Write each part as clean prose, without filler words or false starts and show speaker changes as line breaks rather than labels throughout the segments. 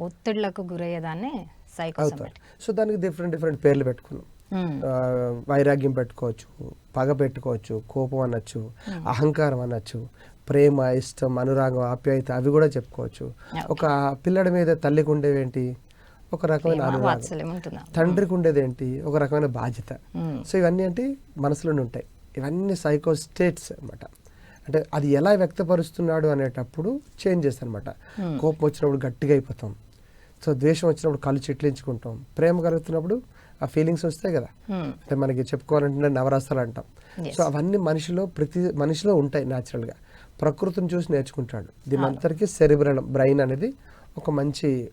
ఒత్తిళ్లకు గురయ్యేదాన్ని
అవుతారు.
Psychosomatic.
So దానికి different పేర్లు పెట్టుకున్నాం. వైరాగ్యం పెట్టుకోవచ్చు, పగ పెట్టుకోవచ్చు, కోపం అనొచ్చు, అహంకారం అనొచ్చు, ప్రేమ, ఇష్టం, అనురాగం, ఆప్యాయత అవి కూడా చెప్పుకోవచ్చు. ఒక పిల్లడి మీద తల్లికి ఉండేవేంటి, ఒక రకమైన అనురాగం.
వాత్సల్యం ఉంటుందా?
తండ్రికి ఉండేది ఏంటి, ఒక రకమైన బాధ్యత. సో ఇవన్నీ అంటే మనసులోనే ఉంటాయి. ఇవన్నీ సైకో స్టేట్స్ అనమాట. అంటే అది ఎలా వ్యక్తపరుస్తున్నాడు అనేటప్పుడు చేంజెస్ అనమాట. కోపం వచ్చినప్పుడు గట్టిగా అయిపోతాం, సో ద్వేషం వచ్చినప్పుడు కళ్ళు చిట్లించుకుంటాం, ప్రేమ కలుగుతున్నప్పుడు ఆ ఫీలింగ్స్ వస్తాయి కదా. అంటే మనకి చెప్పుకోవాలంటే నవరసాలు అంటాం. సో అవన్నీ ప్రతి మనిషిలో ఉంటాయి న్యాచురల్గా. ప్రకృతిని చూసి నేర్చుకుంటాడు. దీని అంతటికీ సెరిబ్రల్ బ్రెయిన్ అనేది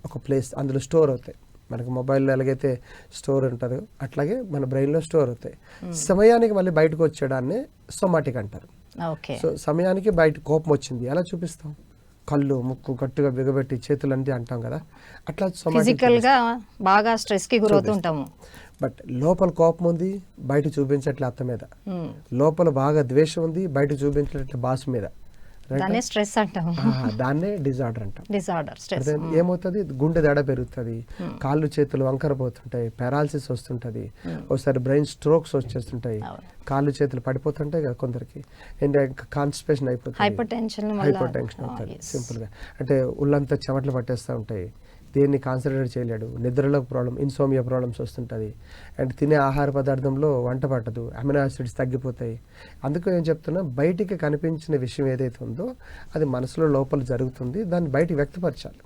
ఒక ప్లేస్, అందులో స్టోర్ అవుతాయి. మనకి మొబైల్లో ఎలాగైతే స్టోర్ ఉంటుందో అట్లాగే మన బ్రెయిన్లో స్టోర్ అవుతాయి. సమయానికి మళ్ళీ బయటకు వచ్చేదాన్ని సొమాటిక్ అంటారు. సో సమయానికి బయట కోపం వచ్చింది ఎలా చూపిస్తాం, కళ్ళు ముక్కు గట్టిగా బిగబెట్టి చేతులంటే అంటాం కదా, అట్లా
ఫిజికల్ గా బాగా స్ట్రెస్ కి గురవుతుంటాము.
బట్ లోపల కోపం ఉంది, బయట చూపించట్లే అత్త మీద. లోపల బాగా ద్వేషం ఉంది, బయట చూపించట్లే బాస్ మీద.
దాన్నే స్ట్రెస్ అంటాం,
దాన్నే డిజార్డర్ అంటాం.
Disorder stress.
ఏమవుతుంది, గుండె దడ పెరుగుతుంది, కాళ్ళు చేతులు వంకర పోతుంటాయి, పారాలసిస్ వస్తుంటది, ఒకసారి బ్రెయిన్ స్ట్రోక్స్ వచ్చేస్తుంటాయి, కాళ్ళు చేతులు పడిపోతుంటాయి కదా కొందరికి, కాన్స్టిపేషన్ అయిపోతుంది, హైపర్ టెన్షన్ అవుతుంది. సింపుల్ గా అంటే ఒళ్ళంతా చెమటలు పట్టేస్తూ ఉంటాయి, దేన్ని కాన్సన్ట్రేట్ చేయలేడు, నిద్రలో ప్రాబ్లం, ఇన్సోమియా ప్రాబ్లమ్స్ వస్తుంటుంది, అండ్ తినే ఆహార పదార్థంలో వంట పట్టదు, అమినో యాసిడ్స్ తగ్గిపోతాయి. అందుకే ఏం చెప్తున్నా, బయటికి కనిపించిన విషయం ఏదైతే ఉందో అది మనసులో లోపల జరుగుతుంది, దాన్ని బయటికి వ్యక్తపరచాలి.